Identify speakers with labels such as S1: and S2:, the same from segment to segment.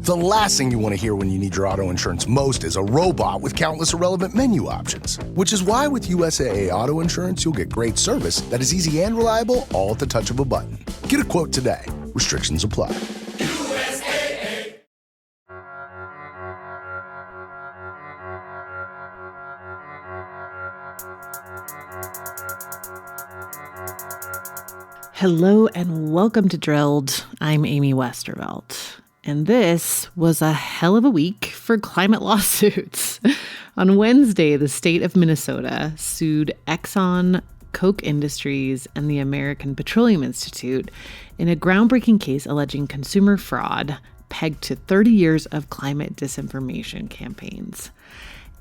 S1: The last thing you want to hear when you need your auto insurance most is a robot with countless irrelevant menu options. Which is why with USAA Auto Insurance, you'll get great service that is easy and reliable, all at the touch of a button. Get a quote today. Restrictions apply. USAA.
S2: Hello and welcome to Drilled. I'm Amy Westervelt. And this was a hell of a week for climate lawsuits. On Wednesday, the state of Minnesota sued Exxon, Koch Industries, and the American Petroleum Institute in a groundbreaking case alleging consumer fraud pegged to 30 years of climate disinformation campaigns.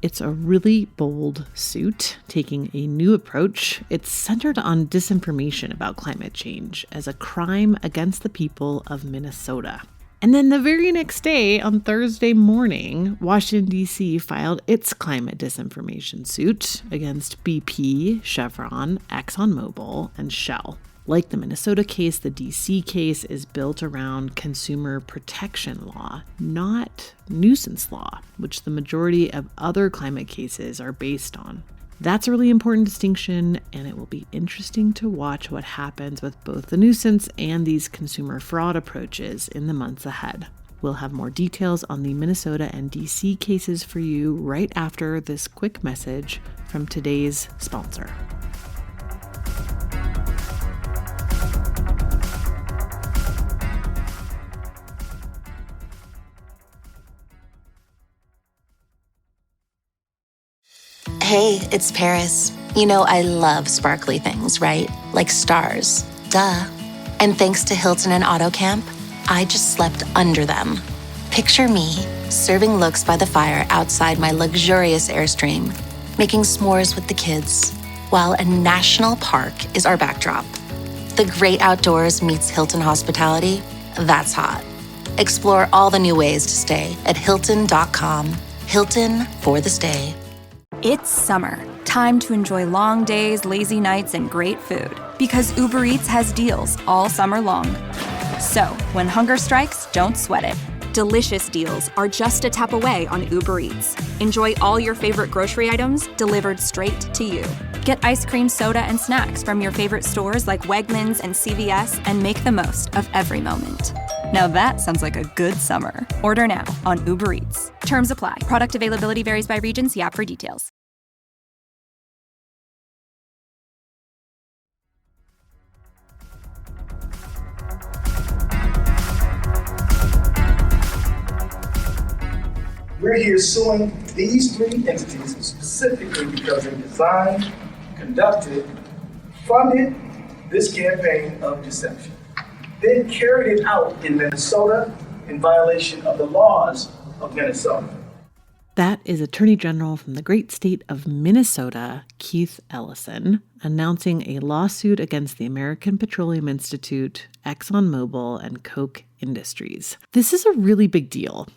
S2: It's a really bold suit, taking a new approach. It's centered on disinformation about climate change as a crime against the people of Minnesota. And then the very next day, on Thursday morning, Washington, D.C. filed its climate disinformation suit against BP, Chevron, ExxonMobil, and Shell. Like the Minnesota case, the D.C. case is built around consumer protection law, not nuisance law, which the majority of other climate cases are based on. That's a really important distinction, and it will be interesting to watch what happens with both the nuisance and these consumer fraud approaches in the months ahead. We'll have more details on the Minnesota and D.C. cases for you right after this quick message from today's sponsor.
S3: Hey, it's Paris. You know I love sparkly things, right? Like stars. Duh. And thanks to Hilton and AutoCamp, I just slept under them. Picture me, serving looks by the fire outside my luxurious Airstream, making s'mores with the kids, while a national park is our backdrop. The great outdoors meets Hilton hospitality. That's hot. Explore all the new ways to stay at Hilton.com. Hilton for the stay.
S4: It's summer. Time to enjoy long days, lazy nights, and great food. Because Uber Eats has deals all summer long. So, when hunger strikes, don't sweat it. Delicious deals are just a tap away on Uber Eats. Enjoy all your favorite grocery items delivered straight to you. Get ice cream, soda, and snacks from your favorite stores like Wegmans and CVS and make the most of every moment. Now that sounds like a good summer. Order now on Uber Eats. Terms apply. Product availability varies by region. See app for details.
S5: We're here suing these three entities specifically because they designed, conducted, funded this campaign of deception, then carried it out in Minnesota in violation of the laws of Minnesota.
S2: That is Attorney General from the great state of Minnesota, Keith Ellison, announcing a lawsuit against the American Petroleum Institute, ExxonMobil, and Koch Industries. This is a really big deal.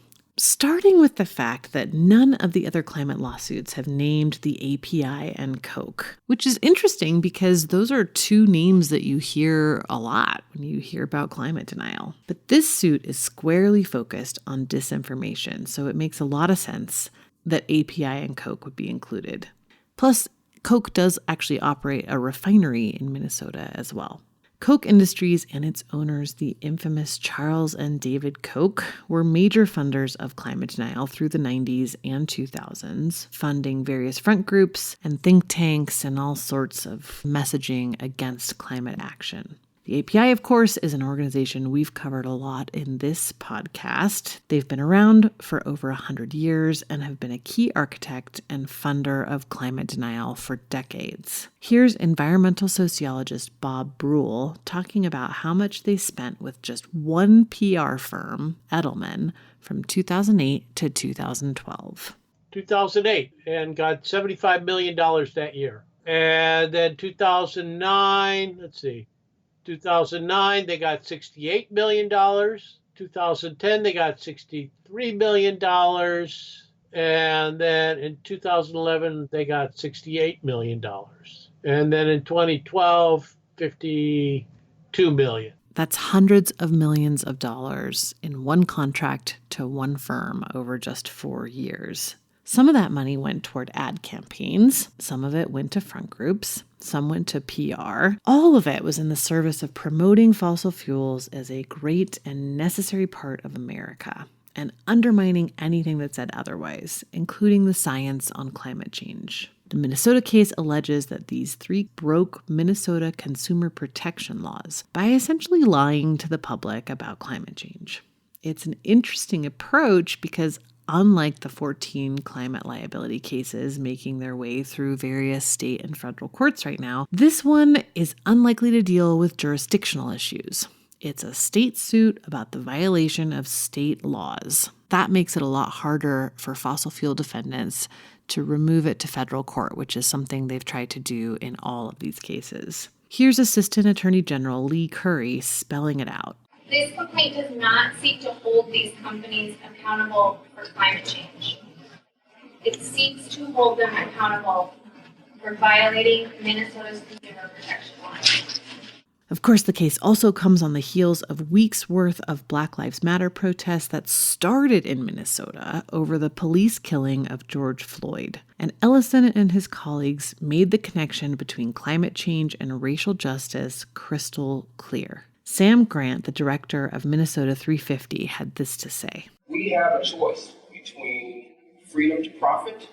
S2: Starting with the fact that none of the other climate lawsuits have named the API and Koch, which is interesting because those are two names that you hear a lot when you hear about climate denial. But this suit is squarely focused on disinformation, so it makes a lot of sense that API and Koch would be included. Plus, Koch does actually operate a refinery in Minnesota as well. Koch Industries and its owners, the infamous Charles and David Koch, were major funders of climate denial through the 90s and 2000s, funding various front groups and think tanks and all sorts of messaging against climate action. The API, of course, is an organization we've covered a lot in this podcast. They've been around for over 100 years and have been a key architect and funder of climate denial for decades. Here's environmental sociologist Bob Brule talking about how much they spent with just one PR firm, Edelman, from 2008 to 2012.
S6: 2008 and got $75 million that year. And then 2009, they got $68 million. 2010, they got $63 million. And then in 2011, they got $68 million. And then in 2012, $52 million.
S2: That's hundreds of millions of dollars in one contract to one firm over just 4 years. Some of that money went toward ad campaigns. Some of it went to front groups. Some went to PR. All of it was in the service of promoting fossil fuels as a great and necessary part of America and undermining anything that said otherwise, including the science on climate change. The Minnesota case alleges that these three broke Minnesota consumer protection laws by essentially lying to the public about climate change. It's an interesting approach because unlike the 14 climate liability cases making their way through various state and federal courts right now, this one is unlikely to deal with jurisdictional issues. It's a state suit about the violation of state laws. That makes it a lot harder for fossil fuel defendants to remove it to federal court, which is something they've tried to do in all of these cases. Here's Assistant Attorney General Lee Curry spelling it out.
S7: This complaint does not seek to hold these companies accountable for climate change. It seeks to hold them accountable for violating Minnesota's consumer protection laws.
S2: Of course, the case also comes on the heels of weeks' worth of Black Lives Matter protests that started in Minnesota over the police killing of George Floyd. And Ellison and his colleagues made the connection between climate change and racial justice crystal clear. Sam Grant, the director of Minnesota 350, had this to say.
S8: We have a choice between freedom to profit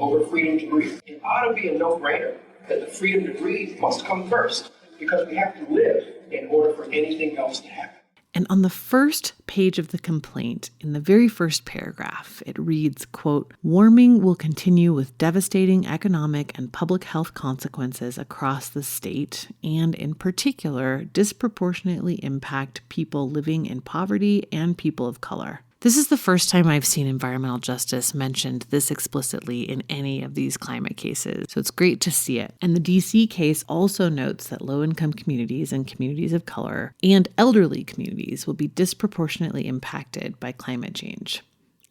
S8: over freedom to breathe. It ought to be a no-brainer that the freedom to breathe must come first, because we have to live in order for anything else to happen.
S2: And on the first page of the complaint, in the very first paragraph, it reads, quote, "Warming will continue with devastating economic and public health consequences across the state and, in particular, disproportionately impact people living in poverty and people of color." This is the first time I've seen environmental justice mentioned this explicitly in any of these climate cases, so it's great to see it. And the D.C. case also notes that low-income communities and communities of color and elderly communities will be disproportionately impacted by climate change.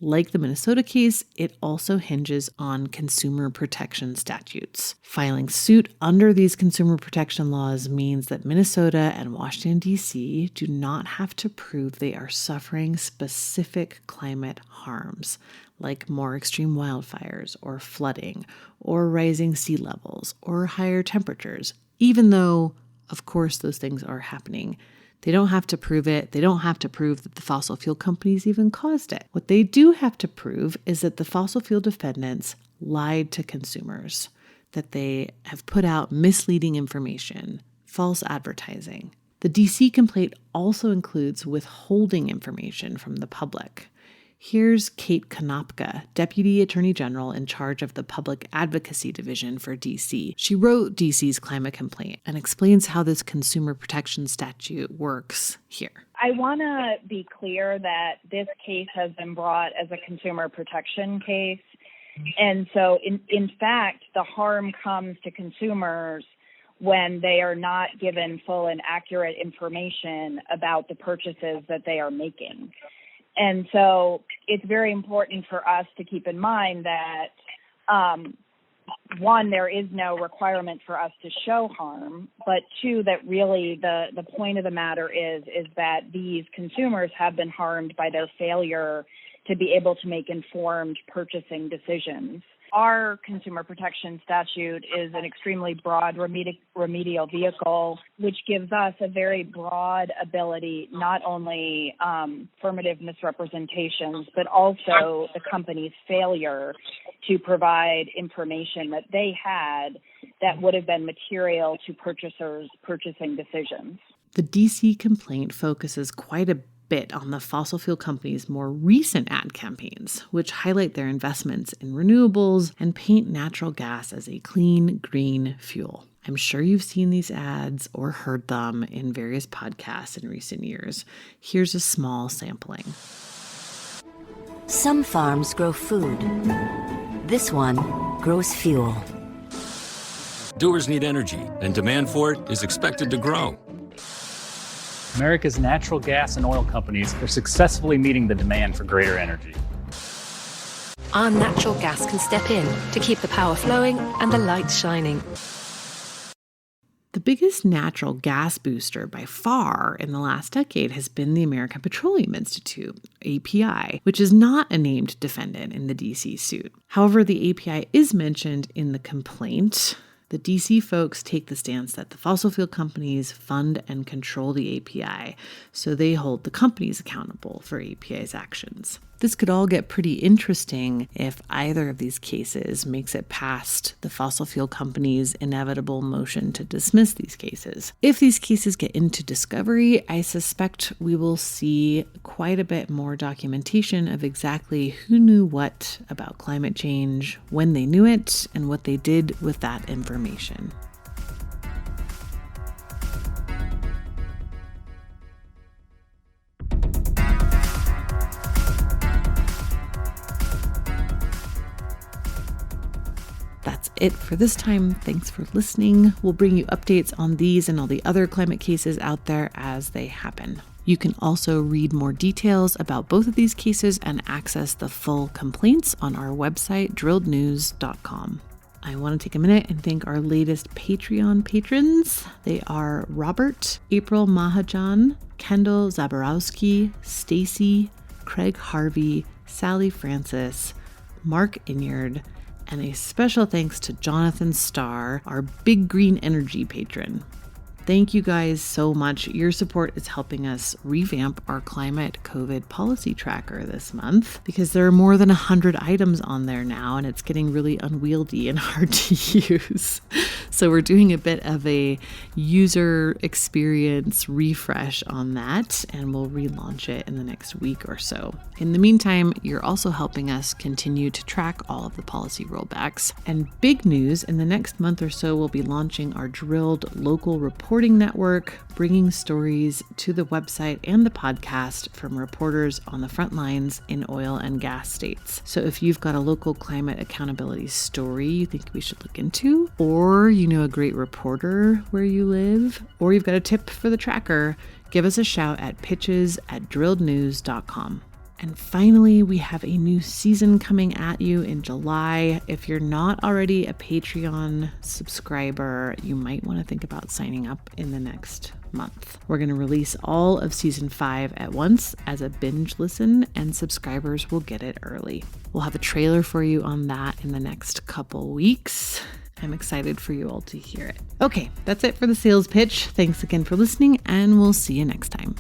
S2: Like the Minnesota case, it also hinges on consumer protection statutes. Filing suit under these consumer protection laws means that Minnesota and Washington, D.C. do not have to prove they are suffering specific climate harms, like more extreme wildfires or flooding or rising sea levels or higher temperatures, even though, of course, those things are happening. They don't have to prove it. They don't have to prove that the fossil fuel companies even caused it. What they do have to prove is that the fossil fuel defendants lied to consumers, that they have put out misleading information, false advertising. The D.C. complaint also includes withholding information from the public. Here's Kate Konopka, Deputy Attorney General in charge of the Public Advocacy Division for D.C. She wrote D.C.'s climate complaint and explains how this consumer protection statute works here.
S9: I want to be clear that this case has been brought as a consumer protection case. And so, in fact, the harm comes to consumers when they are not given full and accurate information about the purchases that they are making. And so it's very important for us to keep in mind that, one, there is no requirement for us to show harm, but two, that really the point of the matter is that these consumers have been harmed by their failure to be able to make informed purchasing decisions. Our consumer protection statute is an extremely broad remedial vehicle, which gives us a very broad ability, not only affirmative misrepresentations, but also the company's failure to provide information that they had that would have been material to purchasers' purchasing decisions.
S2: The D.C. complaint focuses quite a bit on the fossil fuel companies' more recent ad campaigns, which highlight their investments in renewables and paint natural gas as a clean, green fuel. I'm sure you've seen these ads or heard them in various podcasts in recent years. Here's a small sampling.
S10: Some farms grow food. This one grows fuel.
S11: Doers need energy, and demand for it is expected to grow.
S12: America's natural gas and oil companies are successfully meeting the demand for greater energy.
S13: Our natural gas can step in to keep the power flowing and the lights shining.
S2: The biggest natural gas booster by far in the last decade has been the American Petroleum Institute, API, which is not a named defendant in the D.C. suit. However, the API is mentioned in the complaint. The D.C. folks take the stance that the fossil fuel companies fund and control the API, so they hold the companies accountable for API's actions. This could all get pretty interesting if either of these cases makes it past the fossil fuel companies' inevitable motion to dismiss these cases. If these cases get into discovery, I suspect we will see quite a bit more documentation of exactly who knew what about climate change, when they knew it, and what they did with that information. That's it for this time. Thanks for listening. We'll bring you updates on these and all the other climate cases out there as they happen. You can also read more details about both of these cases and access the full complaints on our website, drillednews.com. I want to take a minute and thank our latest Patreon patrons. They are Robert, April Mahajan, Kendall Zaborowski, Stacy, Craig Harvey, Sally Francis, Mark Inyard, and a special thanks to Jonathan Starr, our Big Green Energy patron. Thank you guys so much. Your support is helping us revamp our climate COVID policy tracker this month because there are more than 100 items on there now and it's getting really unwieldy and hard to use. So we're doing a bit of a user experience refresh on that and we'll relaunch it in the next week or so. In the meantime, you're also helping us continue to track all of the policy rollbacks. And big news, in the next month or so, we'll be launching our Drilled local reporting network, bringing stories to the website and the podcast from reporters on the front lines in oil and gas states. So if you've got a local climate accountability story you think we should look into, or you know a great reporter where you live, or you've got a tip for the tracker, give us a shout at pitches@drillednews.com. And finally, we have a new season coming at you in July. If you're not already a Patreon subscriber, you might want to think about signing up in the next month. We're going to release all of season 5 at once as a binge listen, and subscribers will get it early. We'll have a trailer for you on that in the next couple weeks. I'm excited for you all to hear it. Okay, that's it for the sales pitch. Thanks again for listening, and we'll see you next time.